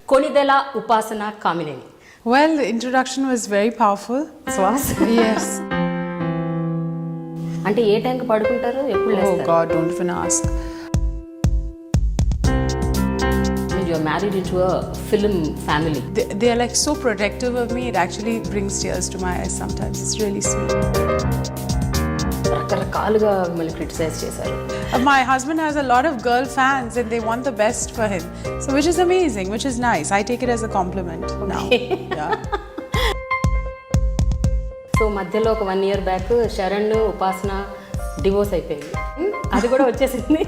Konidela Upasana Konidela. Well, the introduction was very powerful. Swas? Yes. అంటే ఏ టైంకి పడుకుంటారు ఎప్పుడు Oh లేస్తారు? God, don't even ask. You are married into a film family. They are like so protective of me. It actually brings tears to my eyes sometimes. It's really sweet. రకరకాలుగా మిమ్మల్ని criticise చేశారు. My husband has a lot of girl fans and they want the best for him. So which is amazing, which is nice. I take it as a compliment now. Yeah. So మధ్యలో ఒక 1 year back Sharan ఉపాసన divorce అయిపోయింది. అది కూడా వచ్చేసింది.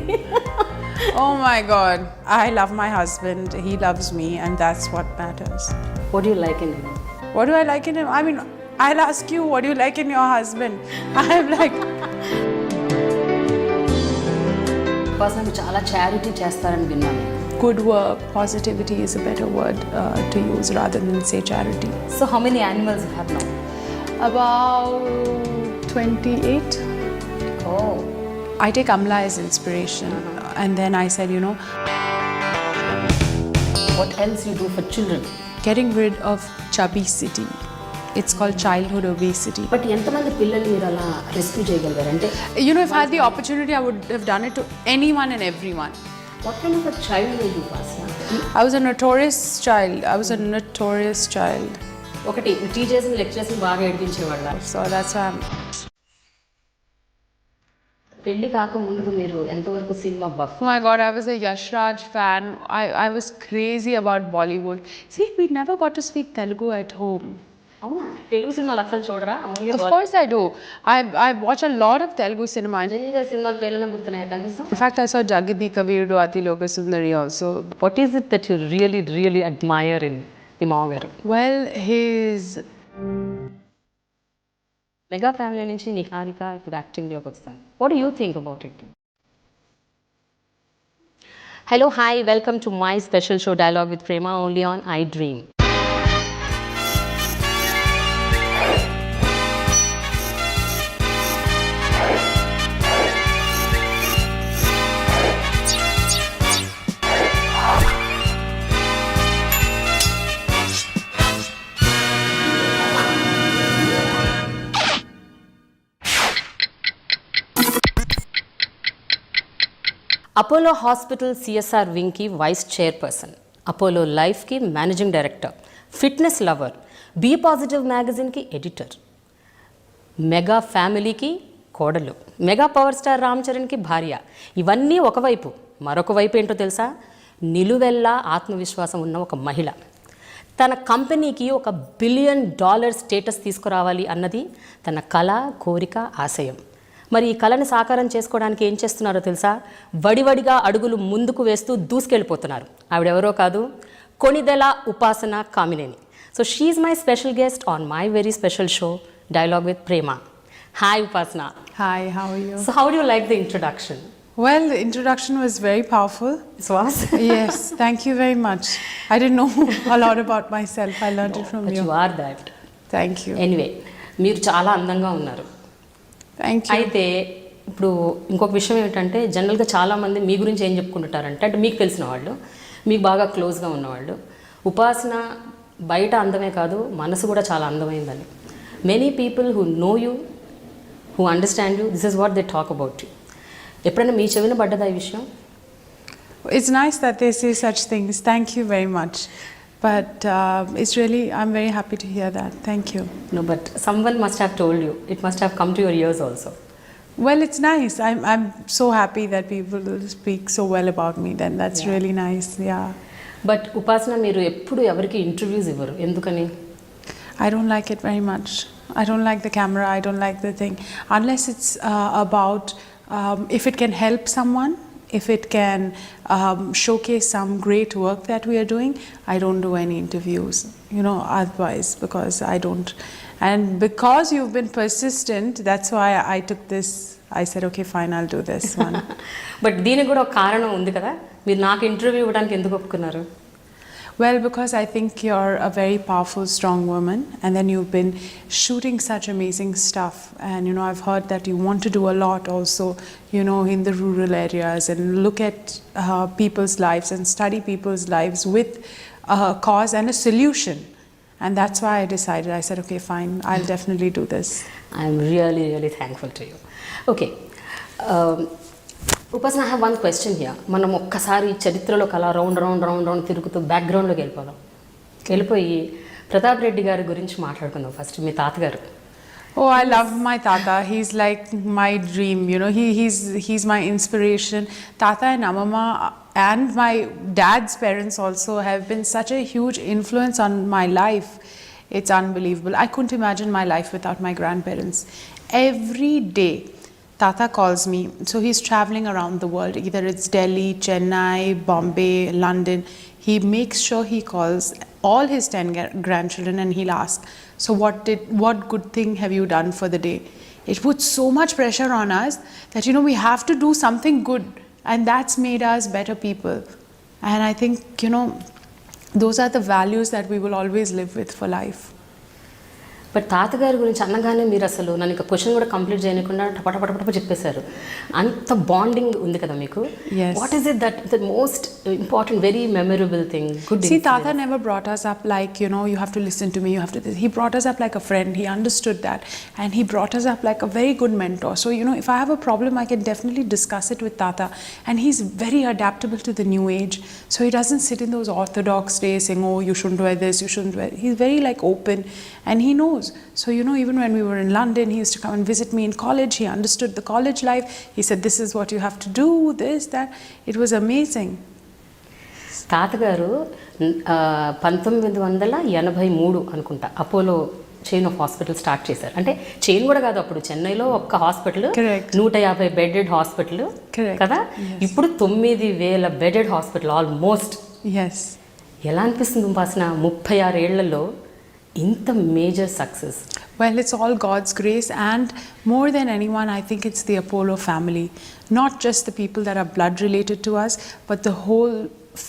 Oh my God. I love my husband. He loves me and that's what matters. What do you like in him? What do I like in him? I mean, I'll ask you, what do you like in your husband? I'm like... ఉపాసన చాలా charity చేస్తారని విన్నాను. Good work, positivity is a better word to use rather than say charity. So how many animals you have now? About 28. Oh. I take Amla as inspiration and then I said, you know, What else you do for children? getting rid of chubby-city. It's called childhood obesity. But ఎంతమంది పిల్లల్ని మీరు అలా rescue చేయగలిగారు అంటే You know, if I had the opportunity, I would have done it to anyone and everyone. What kind of child you ఉపాసన? I was a notorious child. I was a notorious child. ఒకటి teachers lecturers బాగా ఏడిపించేవాళ్ళ. So that's why I'm... పెళ్లి కాకముందు మీరు ఎంతవరకు cinema buff? Oh my God, I was a Yash Raj fan. I was crazy about Bollywood. See, we never got to speak Telugu at home. అవునా? తెలుగు సినిమాలు అసలు చూడరా? Of course I do. I watch a lot of Telugu cinema. నిజంగా సినిమాలు పేర్లను గుర్తున్నాయా కనీసం? In fact, I saw Jagidi Kavirudu Ati Loka Sundari also. What is it that you really admire in me మామగారు? Well, his... మెగా ఫ్యామిలీ నుంచి నిహారిక ఇప్పుడు యాక్టింగ్లోకి వస్తాను. What do you think about it? Hello hi, welcome to my special show dialogue with Prema only on I dream. Apollo hospital CSR వింగ్కి vice chairperson, Apollo లైఫ్కి managing director, fitness lover, be positive మ్యాగజైన్కి editor, mega ఫ్యామిలీకి కోడలు, mega power star Ram చరణ్కి భార్య. ఇవన్నీ ఒకవైపు, మరొక వైపు ఏంటో తెలుసా? నిలువెల్లా ఆత్మవిశ్వాసం ఉన్న ఒక మహిళ. తన కంపెనీకి $1 బిలియన్ స్టేటస్ తీసుకురావాలి అన్నది తన కళ, కోరిక, ఆశయం. మరి ఈ కళని సాకారం చేసుకోవడానికి ఏం చేస్తున్నారో తెలుసా? వడివడిగా అడుగులు ముందుకు వేస్తూ దూసుకెళ్ళిపోతున్నారు. ఆవిడెవరో కాదు, Konidela Upasana Kamineni. So she's my special guest on my very special show dialogue with Prema. Hi Upasana. Hi, how are you? So how do you like the introduction? Well, the introduction was very powerful. Swas? Yes, thank you very much. I didn't know a lot about myself. I learned it from you. You are that. Thank you. Anyway, మీరు చాలా అందంగా ఉన్నారు. Thank you. అయితే ఇప్పుడు ఇంకొక విషయం ఏమిటంటే, జనరల్గా చాలామంది మీ గురించి ఏం చెప్పుకుంటుంటారంటే, అంటే మీకు తెలిసిన వాళ్ళు, మీకు బాగా క్లోజ్గా ఉన్నవాళ్ళు, ఉపాసన బయట అందమే కాదు మనసు కూడా చాలా అందమైందని. Many people who know you, who understand you, this is what they talk about you. ఎప్పుడైనా మీ చెవిన పడ్డదా ఈ విషయం? It's nice that they say such things. Thank you very much. But it's really, I'm very happy to hear that. Thank you. No, but someone must have told you. It must have come to your ears also. Well, it's nice. I'm so happy that people speak so well about me then. That's really nice. Yeah. But ఉపాసన మీరు ఎప్పుడు ఎవరికి interviews ఇవ్వరు, ఎందుకని? I don't like it very much. I don't like the camera. I don't like the thing. Unless it's about if it can help someone, if it can showcase some great work that we are doing, I don't do any interviews, you know, otherwise, because I don't. And because you've been persistent, that's why I took this. I said, okay, fine, I'll do this one. But దీనికి కూడా ఒక కారణం ఉంది కదా, మీరు నాకు interview ఇవ్వడానికి ఎందుకు ఒప్పుకున్నారు? Well, because I think you're a very powerful, strong woman, and then you've been shooting such amazing stuff. And you know, I've heard that you want to do a lot also, you know, in the rural areas and look at people's lives and study people's lives with cause and a solution. And that's why I decided, I said, okay, fine, I'll definitely do this. I'm really, really thankful to you. Okay. Upasana, I have one question here. మనం ఒక్కసారి చరిత్రలోకి అలా round తిరుగుతూ బ్యాక్గ్రౌండ్లోకి వెళ్ళిపోయి ప్రతాప్ రెడ్డి గారి గురించి మాట్లాడుకుందాం first. మీ తాతగారు. Oh, I love my Tata. He's like my dream, you know. He's my inspiration. Tata and Amama and my dad's parents also have been such a huge influence on my life. It's unbelievable. I couldn't imagine my life without my grandparents. Every day, Tata calls me. So he's traveling around the world. Either it's Delhi, Chennai, Bombay, London. He makes sure he calls all his 10 grandchildren and he'll ask, so what good thing have you done for the day? It puts so much pressure on us that, you know, we have to do something good, and that's made us better people. And I think, you know, those are the values that we will always live with for life. But తాతగారి గురించి అనగానే మీరు అసలు నన్ను ఇంకా question కూడా complete చేయకుండా పటపట చెప్పేశారు. అంత బాండింగ్ ఉంది కదా మీకు. What is it that the most important very memorable thing? Good. See, Tata never brought us up like, you know, you have to listen to me, you have to this. He brought us up like a friend. He understood that, and he brought us up like a very good mentor. So, you know, if I have a problem, I can definitely discuss it with Tata, and he's very adaptable to the new age. So he doesn't sit in those orthodox days saying, oh, you shouldn't wear this, you shouldn't wear. He's very like open, and he knows. So, you know, even when we were in London, he used to come and visit me in college. He understood the college life. He said, this is what you have to do, this, that. It was amazing. తాతగారు 1983 అనుకుంటా Apollo chain of hospital start చేశారు. అంటే chain కూడా కాదు, అప్పుడు చెన్నైలో ఒక్క hospital 150 bedded hospital కదా. ఇప్పుడు 9,000 బెడెడ్ హాస్పిటల్ ఆల్మోస్ట్. ఎలా అనిపిస్తుంది ఉపాసన 36 ఏళ్లలో ఇంత major success? Well, it's all God's grace, and more than anyone, I think it's the Apollo family. Not just the people that are blood related to us, but the whole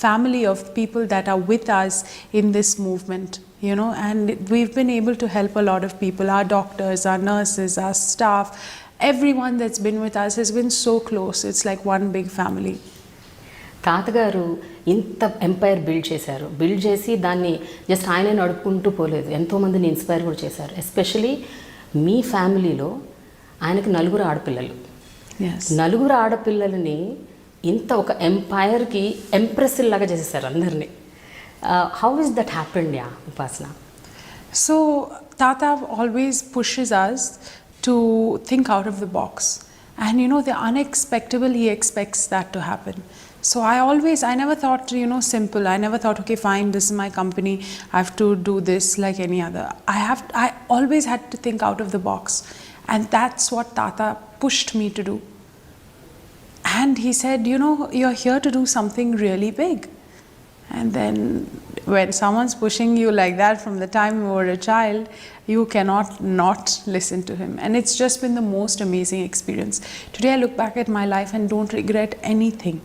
family of people that are with us in this movement, you know. And we've been able to help a lot of people. Our doctors, our nurses, our staff, everyone that's been with us has been so close. It's like one big family. తాతగారు ఇంత umpire build చేసి దాన్ని just ఆయనే నడుపుకుంటూ పోలేదు, ఎంతోమందిని inspire కూడా చేశారు. ఎస్పెషలీ మీ ఫ్యామిలీలో ఆయనకు 4 ఆడపిల్లలు. 4 ఆడపిల్లలని ఇంత ఒక ఎంపైర్కి ఎంప్రెస్ లాగా చేసేసారు అందరినీ. How is that happened yeah ఉపాసన? So Tata always pushes us to think out of the box, and you know, the unexpected, he expects that to happen. So I never thought, you know, simple. I never thought, okay, fine, this is my company, I have to do this like any other. I always had to think out of the box, and that's what Tata pushed me to do. And he said, you know, you're here to do something really big. And then when someone's pushing you like that from the time you were a child, you cannot not listen to him. And it's just been the most amazing experience. Today I look back at my life and don't regret anything.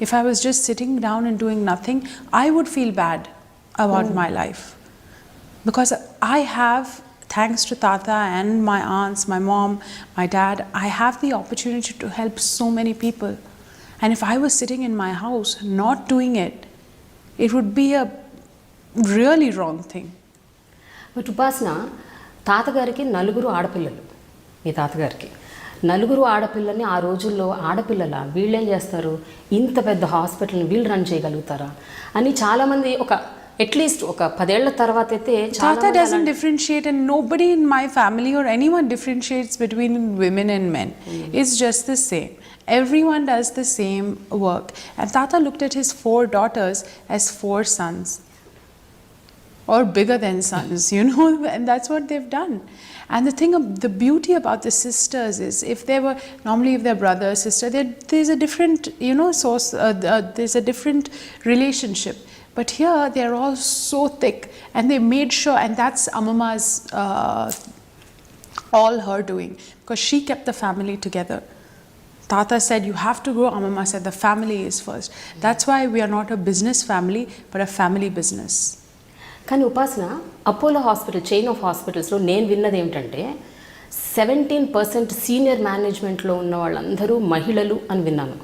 If I was just sitting down and doing nothing, I would feel bad about my life. Because I have, thanks to Tata and my aunts, my mom, my dad, I have the opportunity to help so many people. And if I was sitting in my house not doing it, it would be a really wrong thing. But ఉపాసన, తాతగారికి 4 ఆడపిల్లలు. మీ తాతగారికి 4 ఆడపిల్లల్ని ఆ రోజుల్లో ఆడపిల్లల వీళ్ళేం చేస్తారు, ఇంత పెద్ద హాస్పిటల్ని వీళ్ళు రన్ చేయగలుగుతారా అని చాలామంది ఒక అట్లీస్ట్ ఒక 10 ఏళ్ల తర్వాత అయితే Tata doesn't differentiate, and nobody in my family or anyone differentiates between women and men. It's just the same. Everyone does the same work. And Tata looked at his 4 daughters as 4 sons, or bigger than sons, you know, and that's what they've done. And the beauty about the sisters is, if they were normally, if they're brother or sister, there's a different, you know, source. There's a different relationship. But here they're all so thick, and they made sure, and that's Amama's all her doing, because she kept the family together. Tata said, you have to grow. Amama said, the family is first. That's why we are not a business family, but a family business. కానీ ఉపాసన, Apollo hospital chain of హాస్పిటల్స్లో నేను విన్నది ఏమిటంటే 17% senior మేనేజ్మెంట్లో ఉన్న వాళ్ళందరూ మహిళలు అని విన్నాను.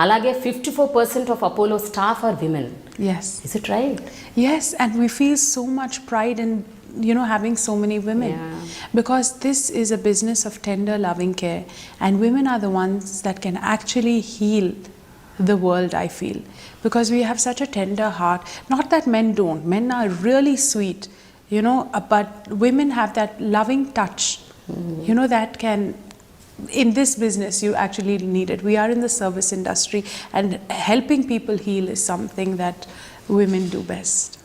అలాగే 54% of Apollo staff are women. Yes. Is it right? Yes, and we feel so much pride in, you know, having so many women. Yeah. Because this is a business of tender, loving care. And women are the ones that can actually heal the world, I feel. Because we have such a tender heart. Not that men don't. Men are really sweet, you know, but women have that loving touch, you know, that can... In this business, you actually need it. We are in the service industry, and helping people heal is something that women do best.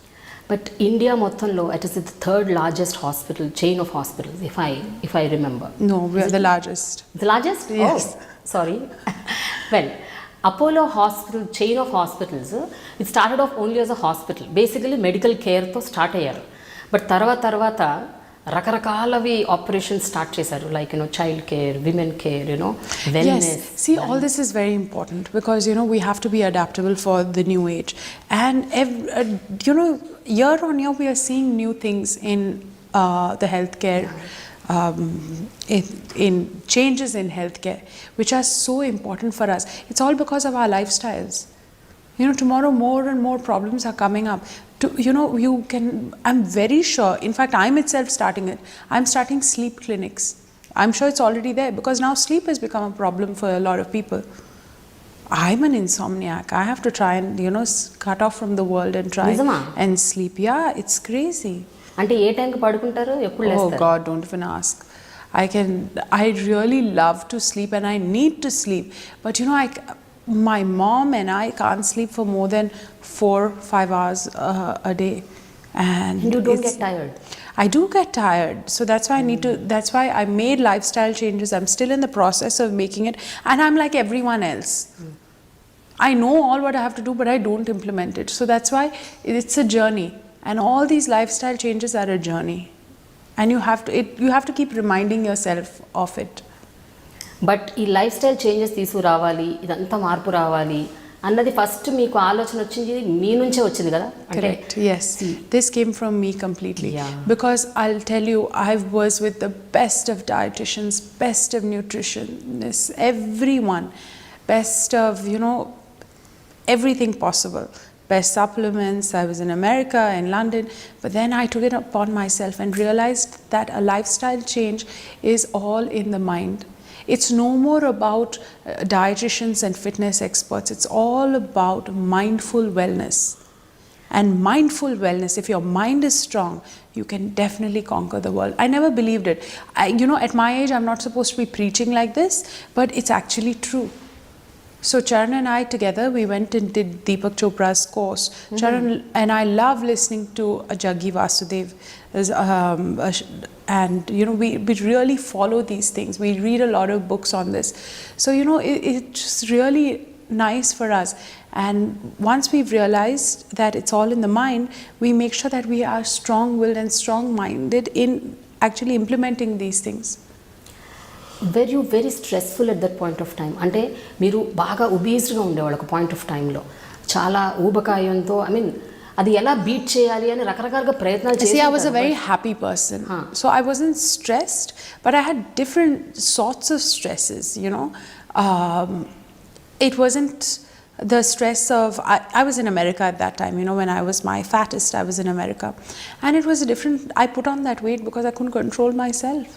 But India మొత్తంలో it is the third largest hospital chain of hospitals, if I remember. No, we are the largest. The largest? Yes. Oh, sorry. Well, Apollo hospital chain of hospitals, it started off only as a hospital. Basically medical care తో start అయ్యారు. But తర్వాత రకరకాలవి operations start చేశారు, like you know child care, women care, you know wellness. Yes, see, all this is very important because, you know, we have to be adaptable for the new age. And, you know, year on year we are seeing new things in the healthcare, in changes in healthcare, which are so important for us. It's all because of our lifestyles. You know, tomorrow more and more problems are coming up. You know, I'm very sure, in fact, I'm itself starting it. I'm starting sleep clinics. I'm sure it's already there because now sleep has become a problem for a lot of people. I'm an insomniac. I have to try and, you know, cut off from the world and try Nijama? and sleep. Yeah, it's crazy. అంటే ఏ టైంకి పడుకుంటారు, ఎప్పుడు Oh లేస్తారు? God, don't even ask. I really love to sleep and I need to sleep. But, you know, my mom and I can't sleep for more than 4-5 hours a day. And you don't get tired? I do get tired. So that's why that's why I made lifestyle changes. I'm still in the process of making it. And I'm like everyone else. I know all what I have to do, but I don't implement it. So that's why it's a journey. And all these lifestyle changes are a journey. And you have to keep reminding yourself of it. But ఈ life style changes తీసుకురావాలి, ఇదంతా మార్పు రావాలి అన్నది first మీకు ఆలోచన వచ్చింది మీ నుంచే వచ్చింది కదా? Correct, yes. This came from me completely. Yeah. Because I'll tell you, I was with the best of dietitians, best of nutritionists, everyone, best of, you know, everything possible. Best supplements. I was in America and London, but then I took it upon myself and realized that a lifestyle change is all in the mind. It's no more about dietitians and fitness experts. It's all about mindful wellness. And mindful wellness, if your mind is strong, you can definitely conquer the world. I never believed it. You know, at my age, I'm not supposed to be preaching like this, but it's actually true. So Charan and I together, we went and did Deepak Chopra's course. Charan and I love listening to Jaggi Vasudev. And, you know, we really follow these things. We read a lot of books on this. So, you know, it's really nice for us. And once we've realized that it's all in the mind, we make sure that we are strong-willed and strong-minded in actually implementing these things. Where you very stressful at that point of time? అంటే మీరు బాగా ఒబీస్డ్గా ఉండేవాళ్ళు ఒక point of టైంలో, చాలా ఊబకాయంతో, I mean అది ఎలా beat చేయాలి అని రకరకాలుగా ప్రయత్నాలు చేసి. See, I was a very happy person. So I wasn't stressed, but I had different sorts of stresses, you know. It wasn't the stress of, I was in America at that time, you know, when I was my fattest, I was in America. And it was a different, I put on that weight because I couldn't control myself.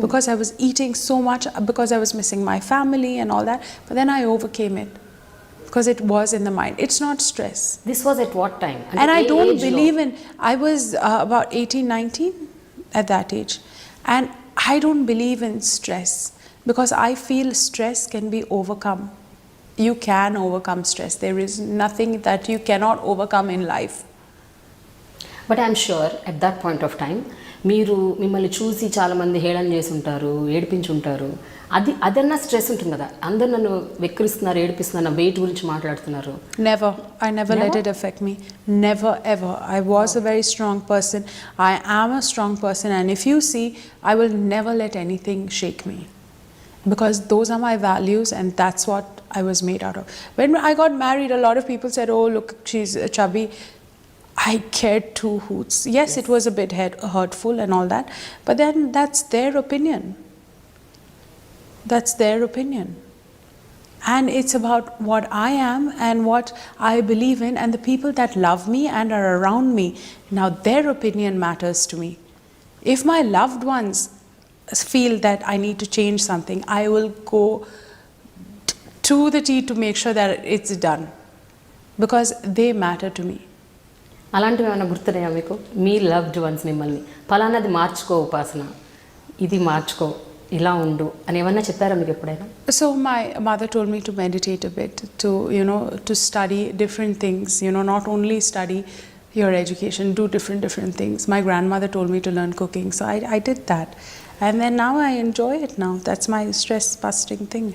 Because I was eating so much, because I was missing my family and all that. But then I overcame it because it was in the mind. It's not stress. This was at what time? And I don't believe in, I was about 18-19 at that age. And I don't believe in stress because I feel stress can be overcome. You can overcome stress. There is nothing that you cannot overcome in life. But I'm sure at that point of time, మీరు మిమ్మల్ని చూసి చాలామంది హేళన చేసి ఉంటారు, ఏడిపించుంటారు. అదన్నా stress ఉంటుంది కదా, అందరు నన్ను వెక్కిరిస్తున్నారు, ఏడిపిస్తున్నారు, నా వెయిట్ గురించి మాట్లాడుతున్నారు. I never let it affect me. Never ever. I was a very strong person. I am a strong person, and if you see, I will never let anything shake me. Because those are my values and that's what I was made out of. When I got married, a lot of people said, oh look, she's chubby. I cared two hoots. Yes, it was a bit hurtful and all that, but then that's their opinion. That's their opinion. And it's about what I am and what I believe in, and the people that love me and are around me. Now their opinion matters to me. If my loved ones feel that I need to change something, I will go to the T to make sure that it's done, because they matter to me. అలాంటివి ఏమైనా గుర్తున్నాయా మీకు? మీ loved ones మిమ్మల్ని పలానాది మార్చుకో ఉపాసన, ఇది మార్చుకో, ఇలా ఉండు అని ఏమన్నా చెప్పారా మీకు ఎప్పుడైనా? So my mother told me to meditate a bit, to to study different things, not only study your education, do different things. My grandmother told me to learn cooking, so I did that, and then now I enjoy it now. That's my stress busting thing.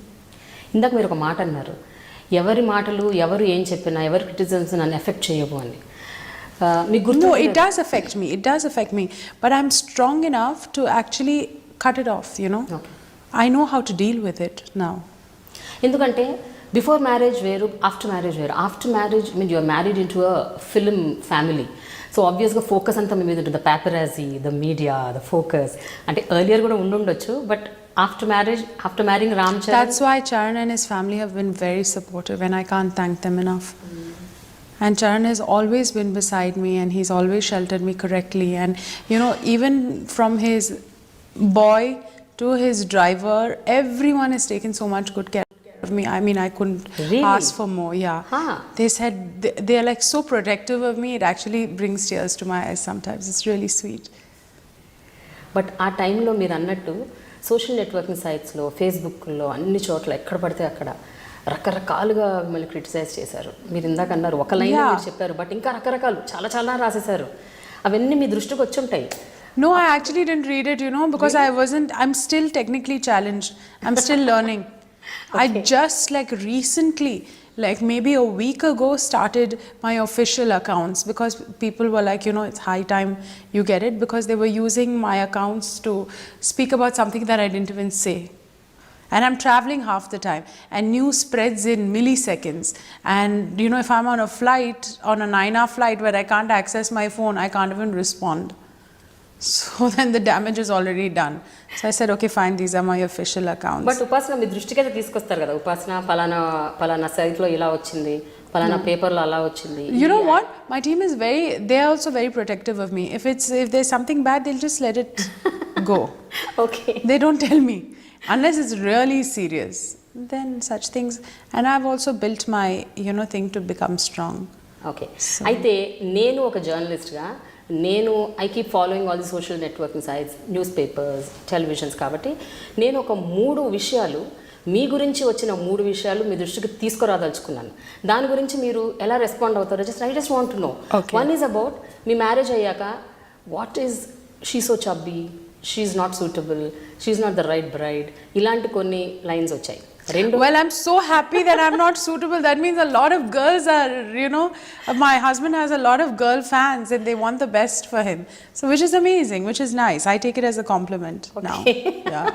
ఇందాక మీరు ఒక మాట అన్నారు, ఎవరి మాటలు ఎవరు ఏం చెప్పినా ఎవరి క్రిటిసిజమ్స్ నన్ను ఎఫెక్ట్ చేయవు అని. మీకు గుర్తు? No, it does affect me, but I'm strong enough to actually cut it off, Okay. I know how to deal with it now. ఎందుకంటే బిఫోర్ మ్యారేజ్ వేరు, ఆఫ్టర్ మ్యారేజ్ వేరు. After marriage mean you're married into a film family, so ఆబ్వియస్గా focus అంతా మీ మీద ఉంటుంది, the paparazzi, the media, the focus. అంటే earlier కూడా ఉండుండొచ్చు, but after marriage, after marrying Ram Charan. That's why Charan and his family have been very supportive, and I can't thank them enough. And Charan has always been beside me, and he's always sheltered me correctly, and even from his boy to his driver, everyone has taken so much good care of me. I mean, I couldn't Really? ask for more. Yeah. Huh. They said they are like so protective of me, it actually brings tears to my eyes sometimes. It's really sweet. But ఆ టైంలో మీరు అన్నట్టు social networking సైట్స్లో, ఫేస్బుక్లో, అన్ని చోట్ల ఎక్కడ పడితే అక్కడ రకరకాలుగా మిమ్మల్ని క్రిటిసైజ్ చేశారు. మీరు ఇందాక అన్నారు ఒక లైన్ మీరు చెప్పారు, బట్ ఇంకా రకరకాలు చాలా చాలా రాసేశారు. అవన్నీ మీ దృష్టికి వచ్చి ఉంటాయి. No, I actually didn't read it, because I'm still technically challenged. I'm still learning. Okay. I just recently, maybe a week ago, started my official accounts, because people were like, it's high time you get it, because they were using my accounts to speak about something that I didn't even say. And I'm traveling half the time, and news spreads in milliseconds. And if I'm on a flight, on a 9-hour flight where I can't access my phone, I can't even respond. So then the damage is already done. So I said, okay, fine, these are my official accounts. But ఉపాసన మీ దృష్టికి అయితే తీసుకొస్తారు కదా, ఉపాసన పలానా సైట్లో ఇలా వచ్చింది, పలానా పేపర్లో అలా వచ్చింది. You know what? My team is they're also very protective of me. If there's something bad, they'll just let it go. Okay. They don't tell me. Unless it's really serious, then such things. And I've also built my, thing to become strong. Okay. అయితే నేను ఒక జర్నలిస్ట్గా I keep following all the social networking sites, newspapers, televisions. కాబట్టి నేను ఒక 3 విషయాలు, మీ గురించి వచ్చిన 3 విషయాలు మీ దృష్టికి తీసుకురాదలుచుకున్నాను. దాని గురించి మీరు ఎలా రెస్పాండ్ అవుతారో I just want to know. One is about మీ మ్యారేజ్ అయ్యాక, what is she so chubby, she is not suitable, she is not the right bride, ఇలాంటి కొన్ని లైన్స్ వచ్చాయి. Well, I'm so happy that I'm not suitable. That means a lot of girls are, my husband has a lot of girl fans and they want the best for him. So which is amazing, which is nice. I take it as a compliment now. Yeah.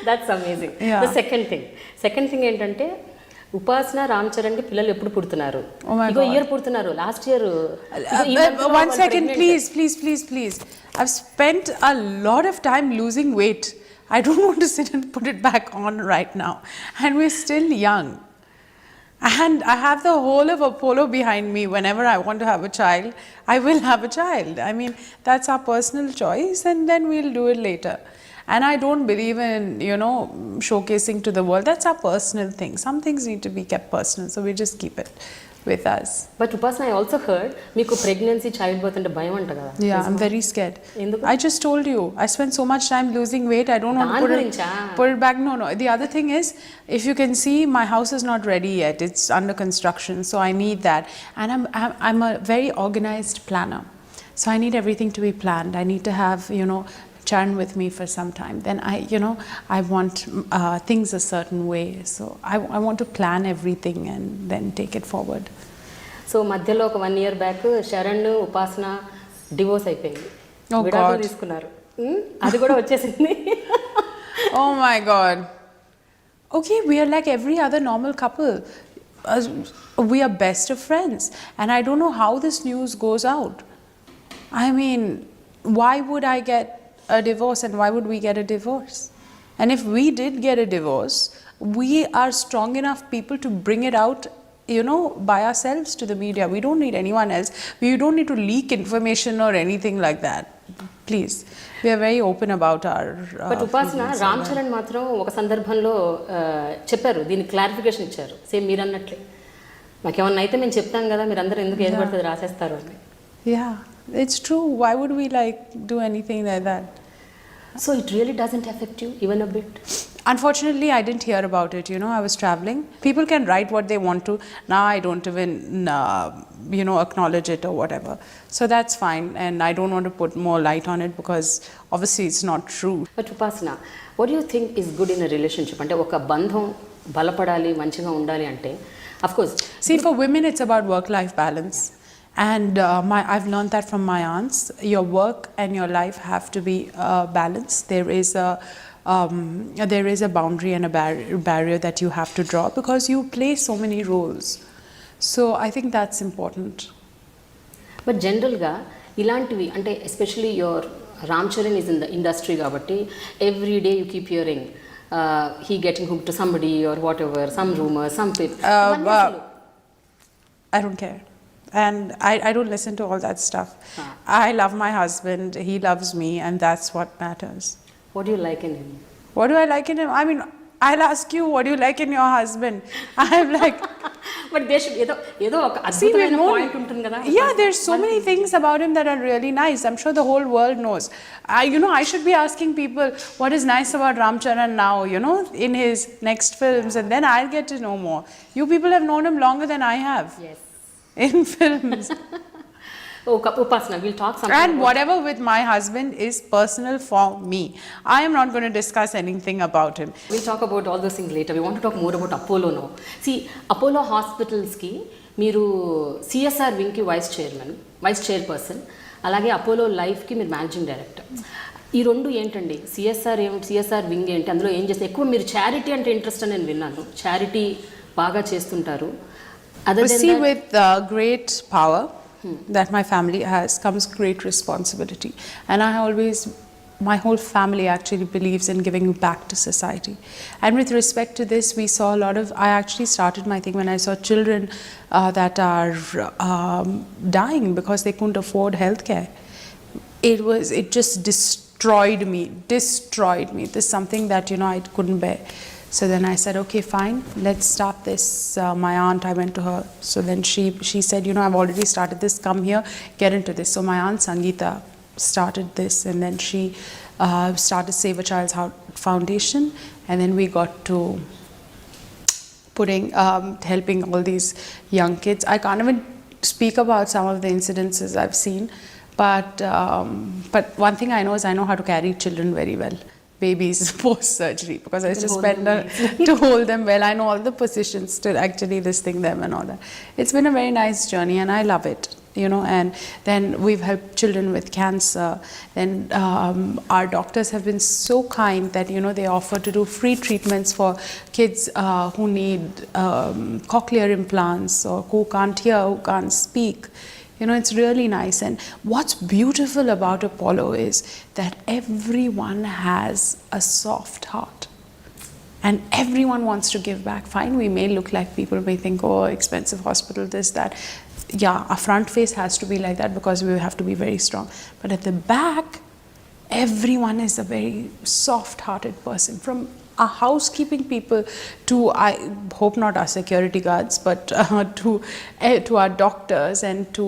That's amazing. Yeah. The second thing ఏంటంటే, ఉపాసన రామ్ చరణ్ కి పిల్లలు ఎప్పుడు పుడుతున్నారు? ఇగో year పుడుతున్నారు. Last year. One second, please. I've spent a lot of time losing weight. I don't want to sit and put it back on right now. And we're still young. And I have the whole of Apollo behind me. Whenever I want to have a child, I will have a child. I mean, that's our personal choice, and then we'll do it later. And I don't believe in, showcasing to the world. That's our personal thing. Some things need to be kept personal, so we just keep it with us. But Upasana, I also heard మీకు pregnancy, childbirth అంటే భయం అంట కదా? Yeah, I'm very scared. ఎందుకు? I just told you, I spent so much time losing weight. I don't want to put it back. No. The other thing is, if you can see, my house is not ready yet. It's under construction, so I need that. And I'm a very organized planner, so I need everything to be planned. I need to have, Charan with me for some time. Then I want things a certain way. So I want to plan everything and then take it forward. So మధ్యలో ఒక 1 year back Sharan, ఉపాసన divorce అయిపోయింది. విడాకులు తీసుకున్నారు. అది కూడా వచ్చేసింది. Oh my God. Okay, we are like every other normal couple. We are best of friends. And I don't know how this news goes out. I mean, why would I get a divorce, and why would we get a divorce? And if we did get a divorce, we are strong enough people to bring it out, you know, by ourselves to the media. We don't need anyone else. We don't need to leak information or anything like that. Please, we are very open about our but ఉపాసన రామ్ చరణ్ మాత్రం ఒక సందర్భంలో చెప్పారు, దీనికి clarification ఇచ్చారు, same మీరు అన్నట్లే, మాకేమన్నా అయితే మేము చెప్తాం కదా, మీరు అందరూ ఎందుకు ఏది పడుతుంది రాసేస్తారు అని. Yeah, it's true. Why would we like do anything like that? So it really doesn't affect you even a bit? Unfortunately, I didn't hear about it. You know, I was traveling. People can write what they want to. Now I don't even, you know, acknowledge it or whatever. So that's fine. And I don't want to put more light on it because obviously it's not true. But Upasana, what do you think is good in a relationship? అంటే ఒక బంధం బలపడాలి, మంచిగా ఉండాలి అంటే, of course. See, for women, it's about work-life balance. And I've learned that from my aunts. Your work and your life have to be balanced. There is a boundary and a barrier that you have to draw because you play so many roles. So I think that's important. But జనరల్గా ఇలాంటివి అంటే especially your Ram Charan is in the industry కాబట్టి every day you keep hearing he getting hook to somebody or whatever, some rumour, some people. I don't care. And I don't listen to all that stuff. I love my husband, he loves me, and that's what matters. What do you like in him? What do I like in him? I mean, I'll ask you, what do you like in your husband? I'm like... But there should ఏదో ఒక అద్భుతమైన point ఉంటుంది కదా. Yeah, there's so many things about him that are really nice. I'm sure the whole world knows. You know, I should be asking people what is nice about Ram Charan now, you know, in his next films, and then I'll get to know more. You people have known him longer than I have. Yes. In films. Upasana, we'll talk something. And whatever with my husband is personal for me. I am not going to discuss anything about him. We'll talk about all those things later. We want to talk more about Apollo now. See, Apollo Hospitals ki మీరు CSR wing కి vice chairperson, అలాగే Apollo life కి మీరు managing director. ఈ రెండు ఏంటండి, CSR wing ఏంటి, అందులో ఏం చేస్తారు? ఎక్కువ మీరు చారిటీ అంటే ఇంట్రెస్ట్ అని నేను విన్నాను, చారిటీ బాగా చేస్తుంటారు. See, with great power that my family has comes great responsibility, and my whole family actually believes in giving back to society. And with respect to this, we saw a lot of, I actually started my thing when I saw children that are dying because they couldn't afford healthcare. It just destroyed me. This is something that, you know, I couldn't bear. So then I said, okay, fine, let's start this. My aunt, I went to her. So then she said, you know, I've already started this, come here, get into this. So my aunt Sangeeta started this, and then she started Save a Child's Foundation, and then we got to helping all these young kids. I can't even speak about some of the incidences I've seen, but one thing I know is I know how to carry children very well. Babies post surgery, because I used to spend to hold them well. I know all the positions to actually listing them and all that. It's been a very nice journey, and I love it, you know. And then we've helped children with cancer. Then our doctors have been so kind that, you know, they offer to do free treatments for kids who need cochlear implants, or who can't hear, who can't speak. You know, it's really nice. And what's beautiful about Apollo is that everyone has a soft heart, and everyone wants to give back. Fine, we may look like, people may think, oh, expensive hospital, this, that. Yeah, our front face has to be like that because we have to be very strong. But at the back, everyone is a very soft-hearted person. From our housekeeping people to, I hope not our security guards, but to our doctors and to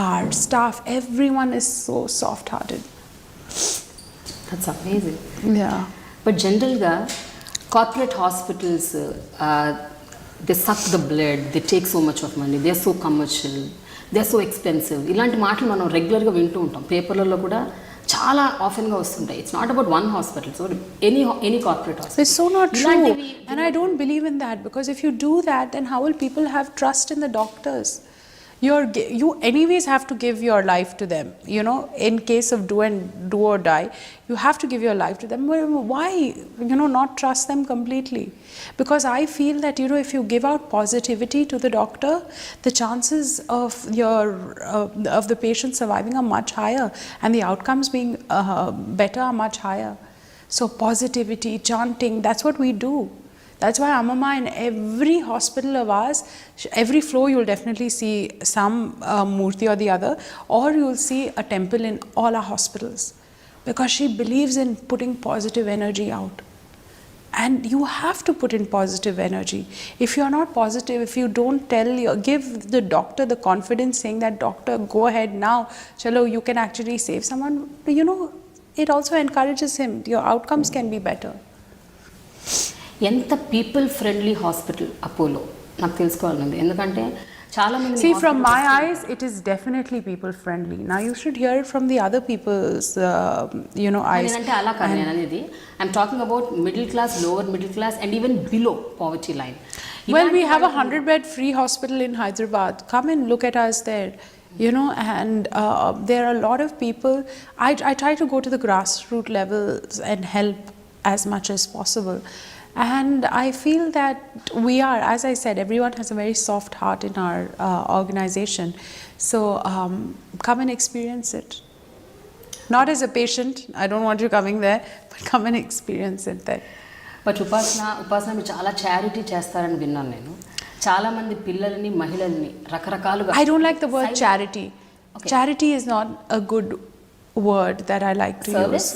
our staff, everyone is so soft-hearted. That's amazing. Yeah. But generally, corporate hospitals, they suck the blood, they take so much of money, they're so commercial, they're so expensive. ఇలాంటి మాటలు మనం రెగ్యులర్గా వింటూ ఉంటాం, పేపర్లలో కూడా చాలా ఆఫెన్గా వస్తుంటాయి. It's not about one hospital, so any corporate hospital. It's so not true, and I don't believe in that, because if you do that, then how will people have trust in the doctors? You anyways have to give your life to them, you know, in case of do or die, you have to give your life to them. Why, you know, not trust them completely? Because I feel that, you know, if you give out positivity to the doctor, the chances of the patient surviving are much higher, and the outcomes being better are much higher. So positivity, chanting, that's what we do. That's why Amama, in every hospital of ours, every floor you'll definitely see some murti or the other, or you'll see a temple in all our hospitals, because she believes in putting positive energy out. And you have to put in positive energy. If you're not positive, if you don't give the doctor the confidence saying that, doctor, go ahead now, chalo, you can actually save someone, it also encourages him. Your outcomes can be better. ఎంత people friendly hospital Apollo నాకు తెలుసుకోవాలండి, ఎందుకంటే చాలా మంది See, from my eyes, it is definitely people friendly. Now you should hear it from the other people's eyes. నేనంటే అలా కాదు నేను అనేది, I'm talking about middle class, lower middle class and even below poverty line. Well, we have a 100-bed free hospital in Hyderabad. Come and look at us there. And there are a lot of people. I try to go to the grassroots levels and help as much as possible. And I feel that we are, as I said, everyone has a very soft heart in our organization. So come and experience it. Not as a patient, I don't want you coming there, but come and experience it there. But ఉపాసన మీరు చాలా charity చేస్తారని విన్నాను నేను. చాలా మంది పిల్లల్ని, మహిళల్ని రకరకాలుగా. I don't like the word charity. Okay. Charity is not a good word that I like to use.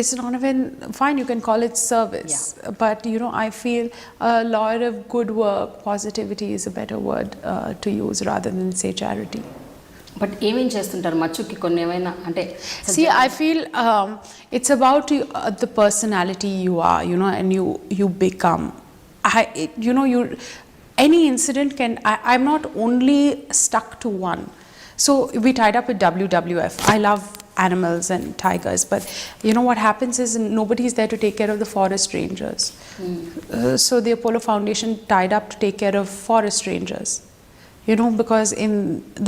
It's not even fine, you can call it service. Yeah. But I feel a lot of good work, positivity is a better word to use rather than say charity. But ఏమేం చేస్తుంటారు మచ్చుకి కొన్ని ఏమైనా అంటే? See, I feel it's about the personality you are, and you become. Any incident can. I'm not only stuck to one. So we tied up with WWF. I love animals and tigers, but what happens is nobody is there to take care of the forest rangers. So the Apollo Foundation tied up to take care of forest rangers. Because in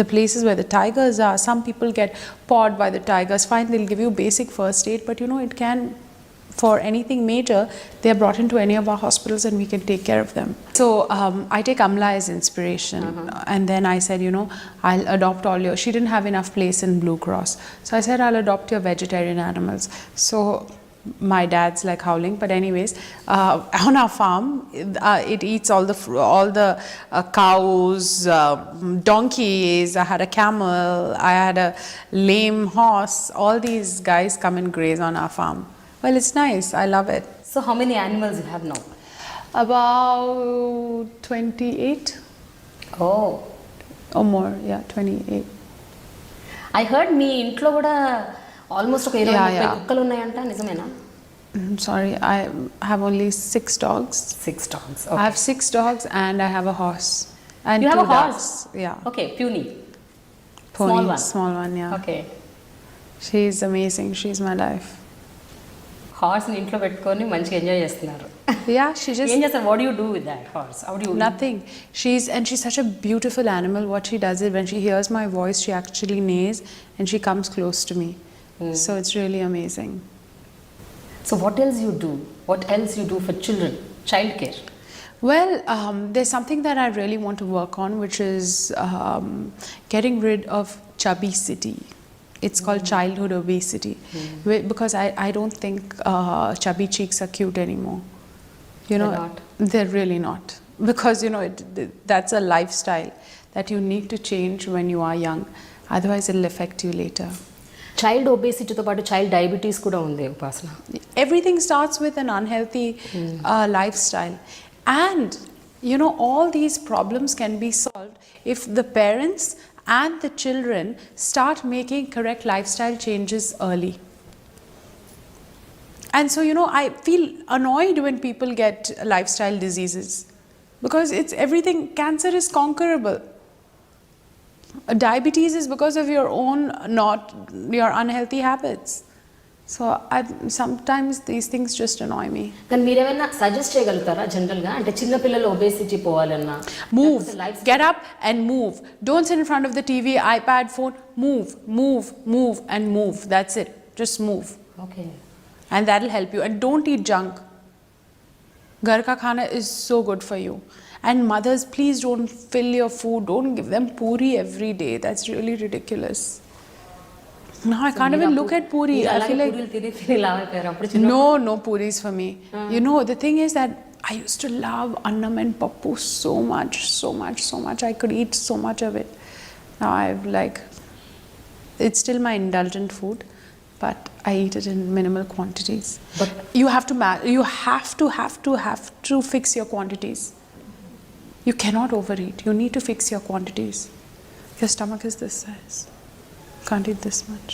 the places where the tigers are, some people get pawed by the tigers. Fine, they'll give you basic first aid, but it can, for anything major, they are brought into any of our hospitals and we can take care of them. So I take Amla as inspiration. And then I said, I'll adopt all your. She didn't have enough place in Blue Cross, so I said I'll adopt your vegetarian animals. So my dad's like howling, but anyways, on our farm, it eats all the cows, donkeys. I had a camel, I had a lame horse. All these guys come and graze on our farm. Well, it's nice. I love it. So how many animals you have now? About 28. Oh. Or more, yeah, 28. I heard మీ ఇంట్లో కూడా almost ఒక 20-30 కుక్కలు ఉన్నాయంట, నిజమేనా? Sorry, I have only 6 dogs. 6 dogs. Okay. I have 6 dogs and I have a horse. And you 2 have a ducks. horse? Yeah. Okay, puny. Pony, small one, yeah. Okay. She's amazing. She's my life. Horse ని ఇంట్లో పెట్టుకొని మంచిగా enjoy చేస్తున్నారు. Yeah, she just. ఏం చేస్తారు? What do you do with that horse? How do you? Nothing. She's such a beautiful animal. What she does is when she hears my voice, she actually neighs and she comes close to me. So it's really amazing. So what else you do? What else you do for children? Child care. Well, there's something that I really want to work on, which is getting rid of chubby-city. It's called childhood obesity, because I don't think chubby cheeks are cute anymore. They're not. They're really not, because that's a lifestyle that you need to change when you are young. Otherwise, it'll affect you later. Child obesity తో పాటు child diabetes కూడా ఉంది ఉపాసన. Everything starts with an unhealthy lifestyle, and all these problems can be solved if the parents and the children start making correct lifestyle changes early. And so I feel annoyed when people get lifestyle diseases, because it's everything. Cancer is conquerable. Diabetes is because of your own, not your unhealthy habits. So sometimes these things just annoy me. కానీ మీరేమైనా suggest చేయగలుగుతారా జనరల్గా, అంటే చిన్న పిల్లలు obesity పోవాలన్నా? Move, get up and move. Don't sit in front of the TV, iPad, phone. Move and move. That's it. Just move. Okay. And that'll help you. And don't eat junk. Ghar ka khana is so good for you. And mothers, please don't fill your food. Don't give them puri every day. That's really ridiculous. No, I can't even look at puri. I feel like no puris for me. The thing is that I used to love annam and pappu so much. I could eat so much of it. Now I've like, it's still my indulgent food, but I eat it in minimal quantities. But you have to fix your quantities. You cannot overeat. You need to fix your quantities. Your stomach is this size. Can't eat this much.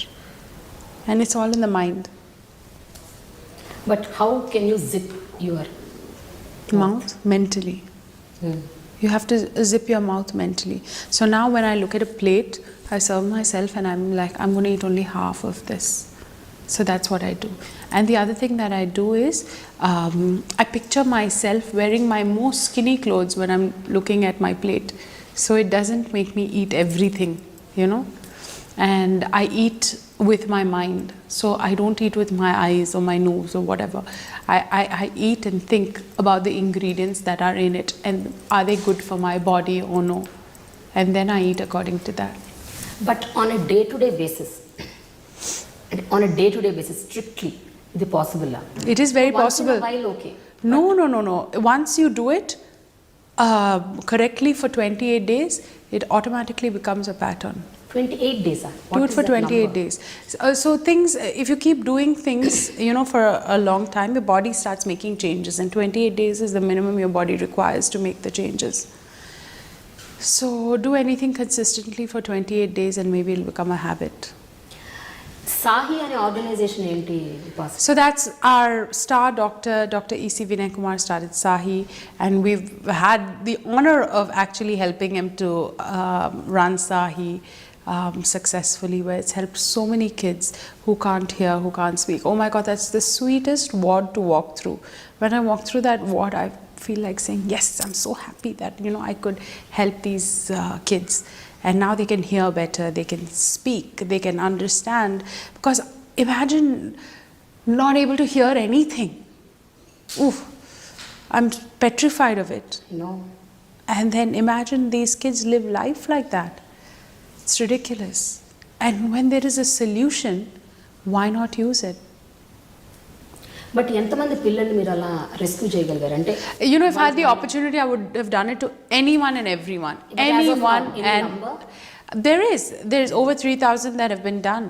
And it's all in the mind. But how can you zip your Mouth mentally. You have to zip your mouth mentally. So now when I look at a plate, I serve myself and I'm like, I'm going to eat only half of this. So that's what I do. And the other thing that I do is, I picture myself wearing my most skinny clothes when I'm looking at my plate. So it doesn't make me eat everything, you know. And I eat with my mind. So I don't eat with my eyes or my nose or whatever. I eat and think about the ingredients that are in it and are they good for my body or no. And then I eat according to that. But on a day-to-day basis, strictly, is it possible? It is very possible. Once in a while, okay. No. Once you do it correctly for 28 days, it automatically becomes a pattern. 28 days. Do it for 28 days. So things, if you keep doing things, you know, for a long time, your body starts making changes, and 28 days is the minimum your body requires to make the changes. So do anything consistently for 28 days and maybe it'll become a habit. Sahi ane organization enti Upasana? So that's our star doctor, Dr. E.C. Vinay Kumar started Sahi, and we've had the honor of actually helping him to run Sahi successfully, where it's helped so many kids who can't hear, who can't speak. Oh my God, that's the sweetest ward to walk through. When I walk through that ward, I feel like saying, yes, I'm so happy that, you know, I could help these kids. And now they can hear better, they can speak, they can understand. Because imagine not able to hear anything. Oof, I'm petrified of it. No. And then imagine these kids live life like that. It's ridiculous. And when there is a solution, why not use it? But ఎంతమంది పిల్లల్ని మీరు అలా rescue చేయగలిగారు అంటే You know, if I had the opportunity, I would have done it to anyone and everyone. But as of now, any And number? there is over 3,000 that have been done,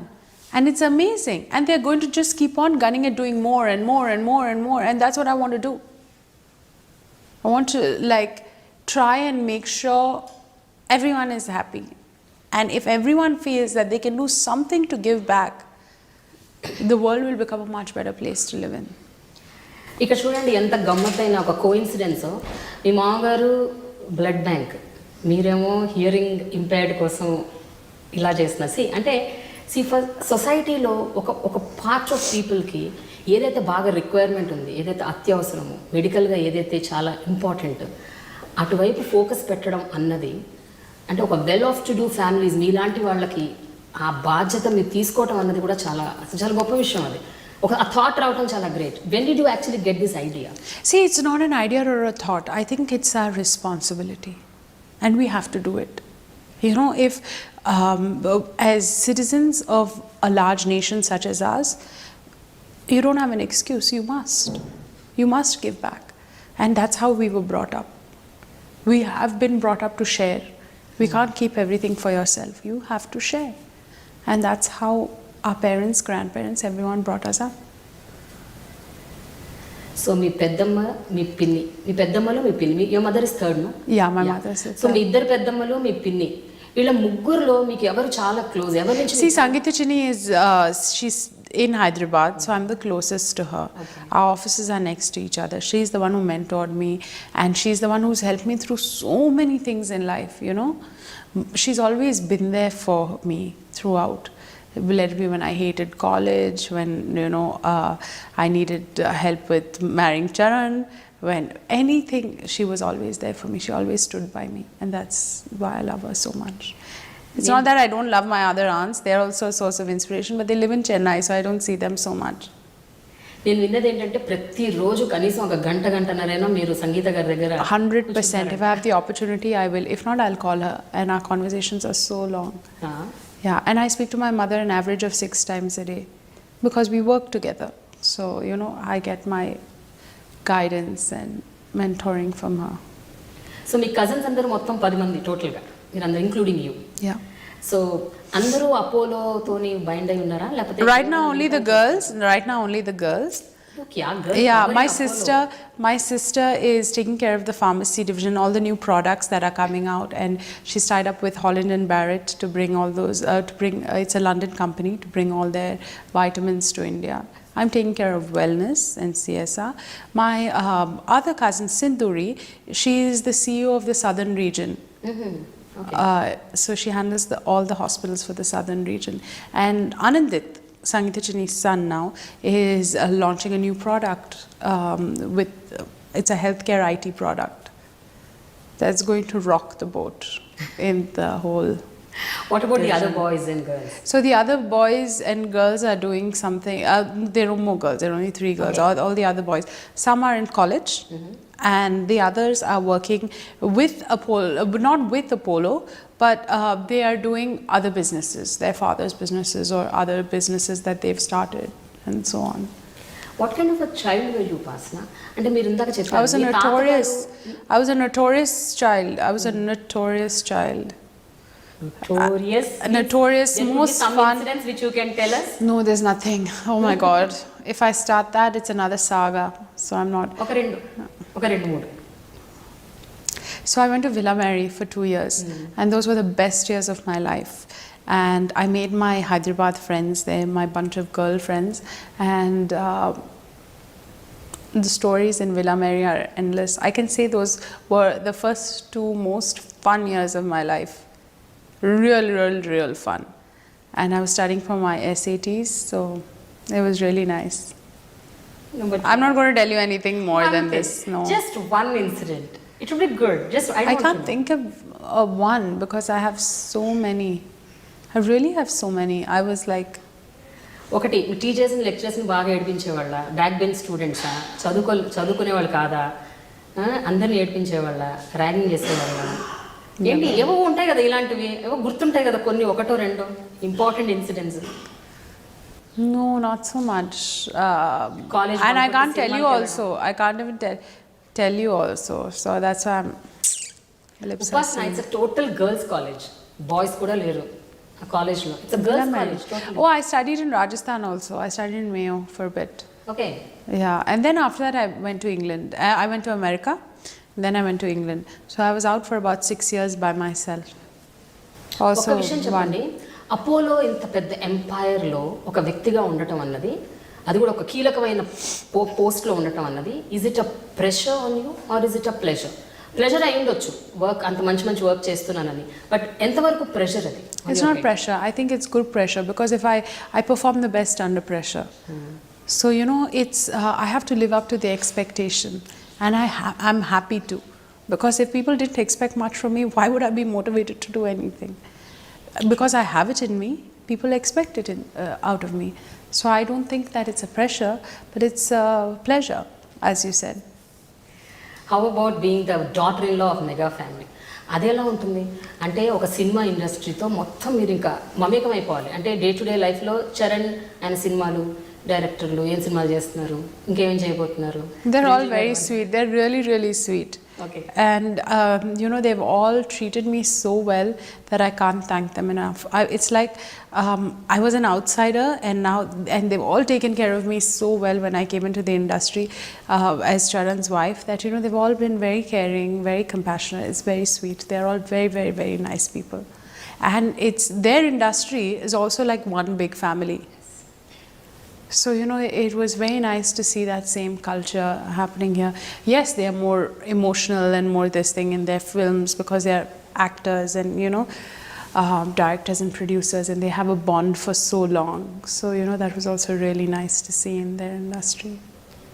and it's amazing. And they're going to just keep on gunning at doing more and more and more and more. And that's what I want to do. I want to like try and make sure everyone is happy. And if everyone feels that they can do something to give back, the world will become a much better place to live in. ఇక్కడ చూడండి ఎంత గమ్మత్తైన ఒక coincidence. మీ మామగారు blood bank, మీరేమో hearing impaired కోసం ఇలా చేస్తున్నారు. అంటే ఫర్ సొసైటీలో ఒక పార్ట్ ఆఫ్ పీపుల్కి ఏదైతే బాగా రిక్వైర్మెంట్ ఉంది, ఏదైతే అత్యవసరమో, మెడికల్గా ఏదైతే చాలా ఇంపార్టెంట్, అటువైపు ఫోకస్ పెట్టడం అన్నది, అంటే ఒక well off to do families మీలాంటి వాళ్ళకి ఆ బాధ్యత మీరు తీసుకోవటం అన్నది కూడా చాలా గొప్ప విషయం. అది ఒక థాట్ రావటం చాలా great. When did you actually get this idea? See, it's not an idea or a thought. I think it's our responsibility, and we have to do it. You know, if as citizens of a large nation such as ours, you don't have an excuse. You must give back, and that's how we were brought up. We have been brought up to share. We can't keep everything for yourself. You have to share. And that's how our parents, grandparents, everyone brought us up. So మీ పెద్దమ్మ, మీ పిన్ని, మీ పెద్దమ్మలో మీ పిన్ని, your mother is third, no? Yeah, my mother is third. So మీ ఇద్దరు పెద్దమ్మలు, మీ పిన్ని, వీళ్ళ ముగ్గురులో మీకు ఎవరు చాలా క్లోజ్? ఎవరి నుంచి? See, Sangeeta Chini is, she's in Hyderabad, so I'm the closest to her. Okay. Our offices are next to each other. She's the one who mentored me, and she's the one who's helped me through so many things in life, you know. She's always been there for me throughout. Let it be when I hated college, when, you know, I needed help with marrying Charan, when anything, she was always there for me. She always stood by me, and that's why I love her so much. It's not that I don't love my other aunts. They're also a source of inspiration, but they live in Chennai, so I don't see them so much. నేను విన్నది ఏంటంటే ప్రతిరోజు కనీసం ఒక గంటన్నరైనా మీరు సంగీత గారి దగ్గర 100%. If I have the opportunity, I will. If not, I'll call her, and our conversations are so long. Yeah, and I speak to my mother an average of 6 times a day, because we work together. So, you know, I get my guidance and mentoring from her. So me cousins అందరూ మొత్తం 10 మంది టోటల్గా మీరు అందరూ including you. Yeah. So అందరూ అపోలోతోని bind అయి ఉన్నారా లేకపోతే Right now only the girls. Right now only the girls. Okay, girls Yeah, covering my sister is taking care of the pharmacy division, all the new products that are coming out, and she's tied up with Holland and Barrett to bring all those. It's a London company to bring all their vitamins to India. I'm taking care of wellness and CSR. My other cousin Sindhuri, she is the CEO of the southern region. Mm-hmm. Okay. So she handles all the hospitals for the southern region. And Anandit, Sangeeta Chini's son now, is launching a new product it's a healthcare IT product that's going to rock the boat in the whole. What about the other boys and girls? So the other boys and girls are doing something. There are more girls. There are only 3 girls. Okay. All the other boys. Some are in college, and the others are working with Apollo, not with Apollo, but they are doing other businesses, their father's businesses or other businesses that they've started, and so on. What kind of a child were you, Upasana? అంటే మీరు ఇందాక చెప్పారు I was a notorious child. I was a notorious child. Notorious, there most some fun. incidents which you can tell us? No, there's nothing. Oh my God. If I start that, it's another saga. So I'm not. ఒక రెండు మూడు. So I went to Villa Mary for 2 years, and those were the best years of my life. And I made my Hyderabad friends there, my bunch of girlfriends, and the stories in Villa Mary are endless. I can say those were the first 2 most fun years of my life. Real fun. And I was studying for my SATs, so it was really nice. No, but I'm not going to tell you anything more than this. No. Just one incident. It would be good. Just I can't think of one because I have so many. I really have so many. I was like, ఒకటి మీ టీచర్స్ని లెక్చరర్స్ని బాగా ఏడిపించేవాళ్ళ, back bench స్టూడెంట్సా, చదువుకునేవాళ్ళు కాదా, అందరిని ఏడిపించేవాళ్ళ, ragging చేసేవాళ్ళ, ఏంటి ఏవో ఉంటాయి కదా ఇలాంటివి, ఏవో గుర్తుంటాయి కదా కొన్ని, ఒకటో రెండో important incidents. no, not so much. College and I bunk can't కొట్టి tell you సినిమాకి also. I can't even tell you also. So that's why I'm. ఉపాసన it's total girls college, boys కూడా లేరు ఆ కాలేజ్లో. It's girls college total. Oh, I studied in Rajasthan also. I studied in Mayo for a bit. Okay. Yeah, and then after that I went to England. I went to America, then I went to England. So I was out for about 6 years by myself. Also, ఒక విషయం చెప్పండి, Apollo ఇంత పెద్ద ఎంపైర్లో ఒక వ్యక్తిగా ఉండటం అన్నది, అది కూడా ఒక కీలకమైన పోస్ట్లో ఉండటం అన్నది, is it a pressure on you or is it a pleasure? Pleasure అయి ఉండొచ్చు, వర్క్ అంత మంచి వర్క్ చేస్తున్నానని, బట్ ఎంతవరకు ప్రెషర్ అది? It's not pressure. I think it's good pressure because if I perform the best under pressure. So you know, it's I have to live up to the expectation, and I'm happy to, because if people didn't expect much from me, why would I be motivated to do anything? Because I have it in me, people expect it out of me. So I don't think that it's a pressure, but it's a pleasure, as you said. How about being the daughter in law of mega family? అది ఎలా ఉంటుంది అంటే ఒక cinema ఇండస్ట్రీతో మొత్తం మీరు ఇంకా మమేకం అయిపోవాలి అంటే డే టు డే లైఫ్లో చరణ్ ఆయన సినిమాలు, డైరెక్టర్లు ఏం సినిమాలు చేస్తున్నారు, ఇంకేం చేయబోతున్నారు? They're all very sweet. They're really sweet. Okay. And you know, they've all treated me so well that I can't thank them enough. It's like I was an outsider, and they've all taken care of me so well when I came into the industry as Charan's wife, that you know, they've all been very caring, very compassionate. It's very sweet. They're all very nice people, and it's their industry is also like one big family. So you know, it was very nice to see that same culture happening here. Yes, they are more emotional and more this thing in their films because they are actors and you know, directors and producers, and they have a bond for so long. So you know, that was also really nice to see in their industry.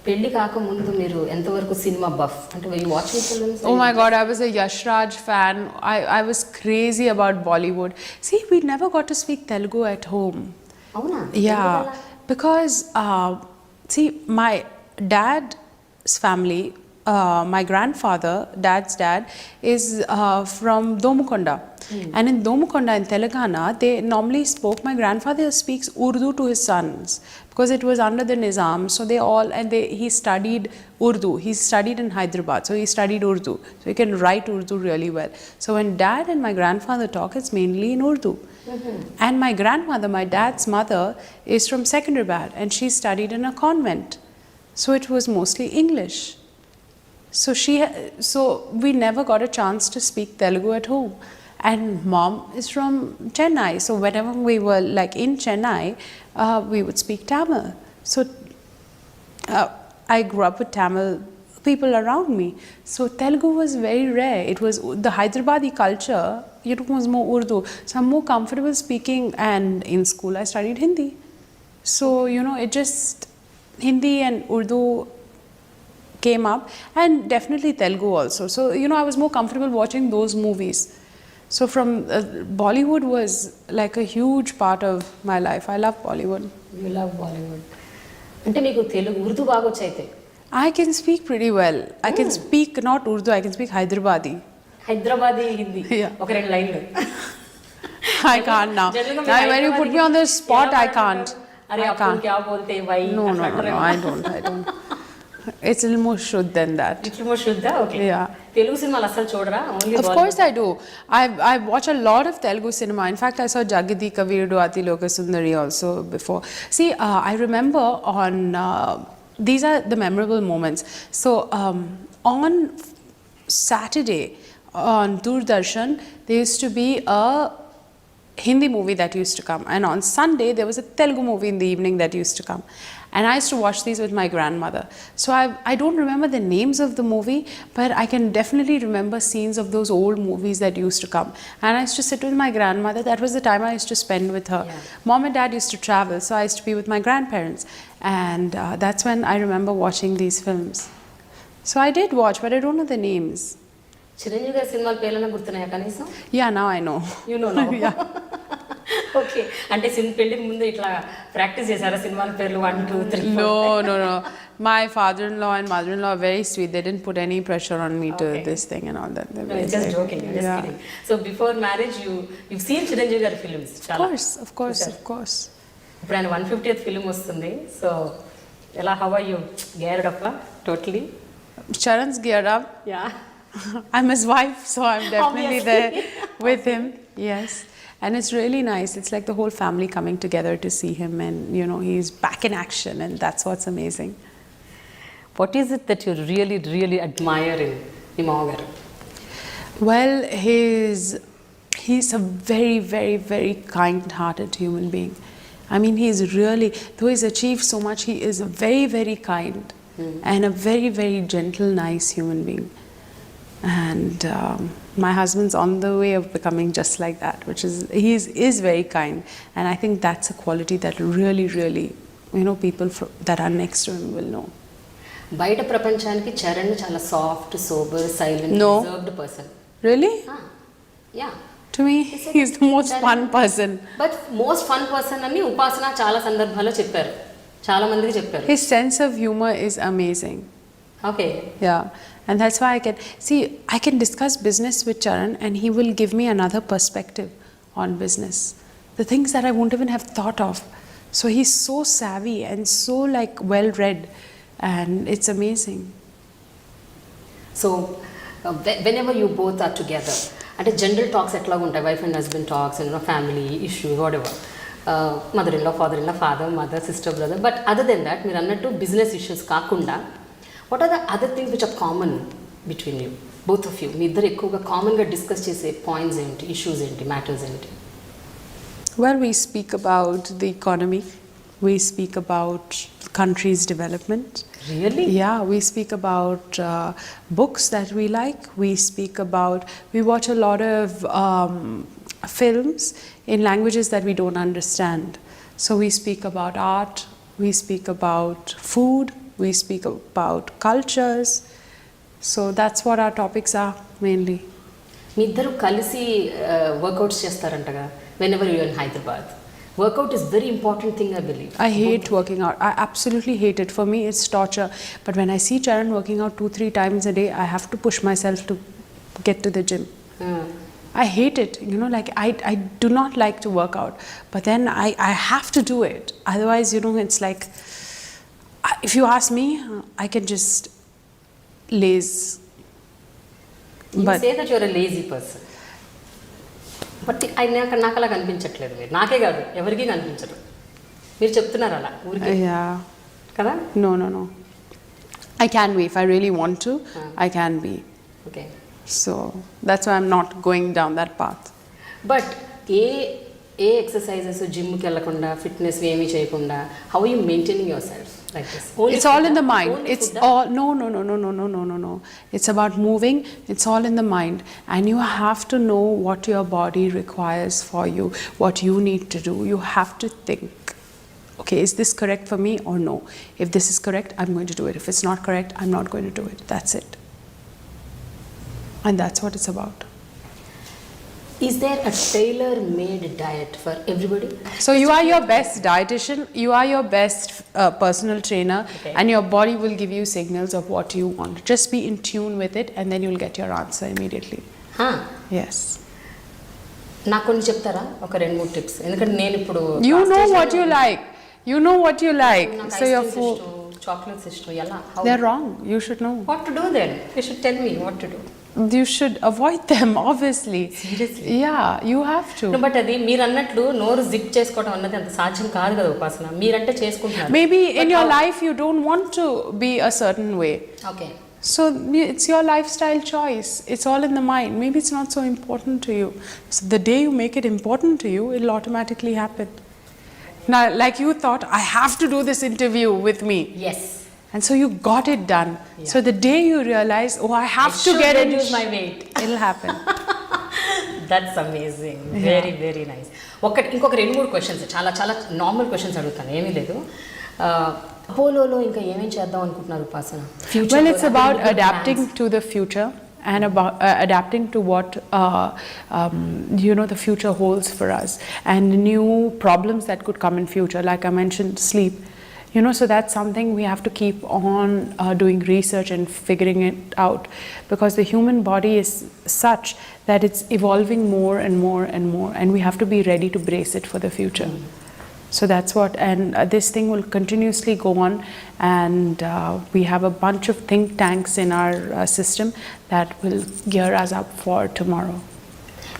పెళ్లి కాకముందు మీరు ఎంతవరకు cinema buff అంటే were you watching films? Oh my God, I was a Yash Raj fan. I was crazy about Bollywood. See, we never got to speak Telugu at home. అవునా? Yeah. Because, see, my dad's family my grandfather, dad's dad, is from Domukonda. And in Domukonda in Telangana, they normally spoke, my grandfather speaks Urdu to his sons because it was under the Nizam. So they all, he studied Urdu. He studied in Hyderabad, so he studied Urdu. So he can write Urdu really well. So when dad and my grandfather talk, it's mainly in Urdu. And my grandmother, my dad's mother, is from Secunderabad and she studied in a convent. So it was mostly English. So we never got a chance to speak Telugu at home. And mom is from Chennai. So whenever we were like in Chennai, we would speak Tamil. So I grew up with Tamil people around me. So Telugu was very rare. It was the Hyderabadi culture, it was more Urdu. So I'm more comfortable speaking, and in school I studied Hindi. So, it just, Hindi and Urdu came up, and definitely Telugu also. So, I was more comfortable watching those movies. So from Bollywood was like a huge part of my life. I love Bollywood. You love Bollywood. అంటే మీకు తెలుగు ఉర్దూ బాగా వచ్చైతే I can speak pretty well. I can speak not Urdu, I can speak Hyderabadi. Hyderabadi Hindi Yeah. ఒక రెండు లైన్లు I can't now. Now when you put me on the spot, I can't. అరే I అప్పుడు can't. క్యా బోల్తే why No, I don't. It's a little more shuddh than that. ఇట్లు more శుద్ధ okay Yeah. Telugu సినిమాలు అసలు చూడరా only Of course I do. I watch a lot of Telugu cinema. In fact, I saw Jagadika Veerudu Ati Lokasundari also before. See, I remember on, these are the memorable moments. So, on Saturday on Doordarshan, there used to be a Hindi movie that used to come, and on Sunday there was a Telugu movie in the evening that used to come, and I used to watch these with my grandmother. So I don't remember the names of the movie, but I can definitely remember scenes of those old movies that used to come, and I used to sit with my grandmother. That was the time I used to spend with her. Yeah. Mom and dad used to travel, so I used to be with my grandparents, and that's when I remember watching these films. So I did watch, but I don't know the names. Chiranjeevi గారి సినిమాల పేర్లన్నా గుర్తున్నాయా కనీసం Yeah, now I know. You know okay అంటే పెళ్లికి ముందు ఇట్లా practice చేశారా సినిమాల పేర్లు 1 2 3 No. My father-in-law and mother-in-law are very sweet. They didn't put any pressure on me to Okay. this thing and all that. They're No, very it's just like- joking, just Yeah. kidding. So before marriage, you've seen Chiranjeevi గారి films చాలా. Of course. ఇప్పుడు ఆయన 150th film వస్తుంది. So ఎలా how are you geared up totally? Charan's geared up. Yeah. I'm his wife, so I'm definitely there Obviously. with him. Yes. And it's really nice. It's like the whole family coming together to see him, and he's back in action, and that's what's amazing. What is it that you really, really admire in మీ మామగారు? Well, he's a very, very, very kind-hearted human being. I mean, he's really, though he's achieved so much, he is a very, very kind and a very, very gentle, nice human being. And my husband's on the way of becoming just like that, which he is very kind, and I think that's a quality that really, really, people that are next to him will know. బయట ప్రపంచానికి చరణ్ చాలా soft sober silent No. Reserved person. Really? Yeah To me, he's the most fun person. But most fun person అని ఉపాసన చాలా సందర్భాల్లో చెప్పారు, చాలా మందికి చెప్పారు. His sense of humor is amazing. Okay Yeah, and that's why I can discuss business with Charan, and he will give me another perspective on business, the things that I won't even have thought of. So he's so savvy and so well read, and it's amazing. So whenever you both are together, అంటే general talks ఎట్లా ఉంటాయి, wife and husband talks, family issues whatever, mother in law, father mother, sister, brother, but other than that మీరు అన్నట్టు business issues కాకుండా what are the other things which are common between you both of you? మీ ఇద్దరు ఎక్కువగా కామన్గా discuss చేసే points ఏంటి, issues ఏంటి, మ్యాటర్స్ ఏంటి? Well, we speak about the economy, we speak about the country's development. Really? Yeah, we speak about books that we like. We watch a lot of films in languages that we don't understand. So we speak about art, we speak about food, we speak about cultures. So that's what our topics are mainly. మీ ఇద్దరు కలిసి workouts చేస్తారంటగా whenever you in Hyderabad, Workout is very important thing, I believe. I hate working out. I absolutely hate it. For me, it's torture. But when I see Charan working out 2-3 times a day, I have to push myself to get to the gym. I hate it. You know, like I do not like to work out. But then I have to do it. Otherwise, you know, it's like, if you ask me, I can just laze. You say that you're a lazy person. But నాకు అలా కనిపించట్లేదు. మీరు నాకే కాదు, ఎవరికి కనిపించరు. మీరు చెప్తున్నారు అలా ఊరికే కదా? No. I can be. If I really want to, I can be. Okay. So that's why I'm not going down that path. But A exercises జిమ్కి వెళ్ళకుండా, ఫిట్నెస్ ఏమీ చేయకుండా, how you maintaining your self like this? It's all in the mind. It's all no. It's about moving. It's all in the mind, and you have to know what your body requires for you, what you need to do. You have to think, okay, is this correct for me or no? If this is correct, I'm going to do it. If it's not correct, I'm not going to do it. That's it. And that's what it's about. Is there a tailor-made diet for everybody? So you are your best dietitian, you are your best personal trainer, and your body will give you signals of what you want. Just be in tune with it, and then you'll get your answer immediately. Yes. నాకు కొన్ని చెప్తారా? ఒక 2-3 tips. ఎందుకంటే నేను ఇప్పుడు You know what you like. You know what you like. So your food, chocolates ఇష్టం. ఎలా? They're wrong. You should know. What to do then? You should tell me what to do. You should avoid them, obviously. Seriously? Yeah, you have to. No, but అది మీరు అన్నట్లు నోరు zip చేసుకోవడం అన్నది అంత సాధ్యం కాదు కదా ఉపాసన. మీరంటే చేసుకుంటున్నారు. Maybe in your life you don't want to be a certain way. Okay. So it's your lifestyle choice. It's all in the mind. Maybe it's not so important to you. So the day you make it important to you, it'll automatically happen. Now, like you thought, I have to do this interview with me. Yes. And so you got it done. Yeah. So the day you realize, oh, I have to get it. Reduce my weight. It'll happen. That's amazing. Very, very nice. ఇంకొక 2-3 questions, చాలా చాలా normal questions అడుగుతాను, ఏమీ లేదు. అపోలోలో ఇంకా ఏమేం చేద్దాం అనుకుంటున్నారు ఉపాసన? Well, it's about adapting to the future and about adapting to what the future holds for us, and new problems that could come in future. Like I mentioned, sleep. So that's something we have to keep on doing research and figuring it out, because the human body is such that it's evolving more and more and more, and we have to be ready to brace it for the future. So that's what, and this thing will continuously go on, and we have a bunch of think tanks in our system that will gear us up for tomorrow.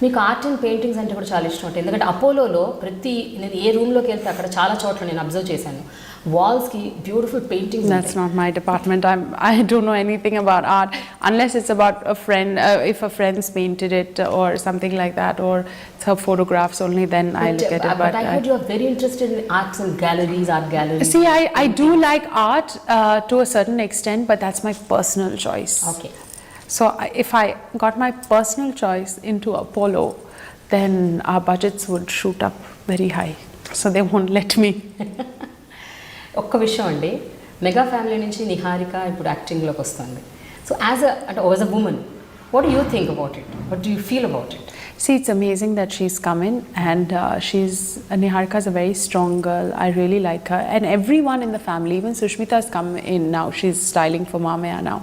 మీకు art and paintings అంటే కూడా చాలా ఇష్టం ఉంటుంది. ఎందుకంటే అపోలోలో నేను ఏ రూమ్లోకి వెళ్తే అక్కడ చాలా చోట్ల నేను అబ్జర్వ్ చేశాను, వాల్స్కి beautiful paintings. That's not my department. I don't know anything about art unless it's about a friend. If a friend's painted it or something like that, or it's her photographs, only then I look at it. But I heard you are very interested in arts and galleries, art galleries. See, I do like art to a certain extent, but that's my personal choice. Okay. So if I got my personal choice into Apollo, then our budgets would shoot up very high. So they won't let me. ఒక్క విషయం అండి, mega family నుంచి నిహారిక ఇప్పుడు యాక్టింగ్లోకి వస్తుంది. So as a women, what do you think about it? What do you feel about it? See, it's amazing that she's come in, and Niharika is a very strong girl. I really like her, and everyone in the family, even Sushmita has come in now. She's styling for Mamaya now,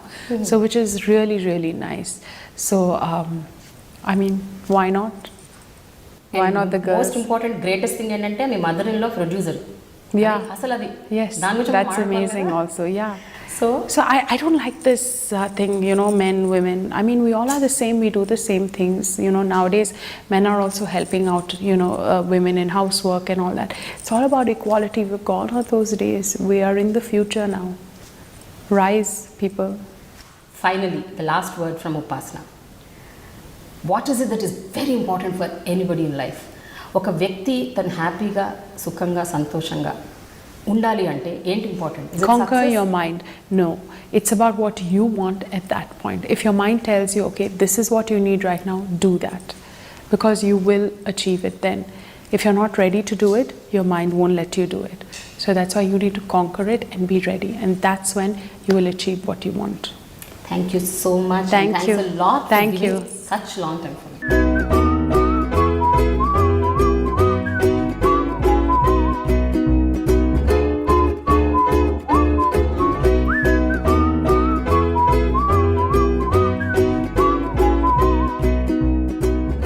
so which is really, really nice. So, I mean, why not? Why not the girls? Most important, greatest thing ఏంటంటే మీ మదర్-ఇన్-లా producer. Yeah. అసలు అది. Yes. That's amazing also. Yeah. So I don't like this thing, men, women. I mean, we all are the same. We do the same things. Nowadays, men are also helping out, women in housework and all that. It's all about equality. We've gone all those days. We are in the future now. Rise, people. Finally, the last word from Upasana. What is it that is very important for anybody in life? ఒక వ్యక్తి తను హ్యాపీగా, సుఖంగా, సంతోషంగా ఉండాలి అంటే ఏంటి important? Conquer your mind. No, it's about what you want at that point. If your mind tells you, okay, this is what you need right now, do that, because you will achieve it then. If you're not ready to do it, your mind won't let you do it. So that's why you need to conquer it and be ready, and that's when you will achieve what you want. Thank you so much. Thanks a lot for giving such long time for me.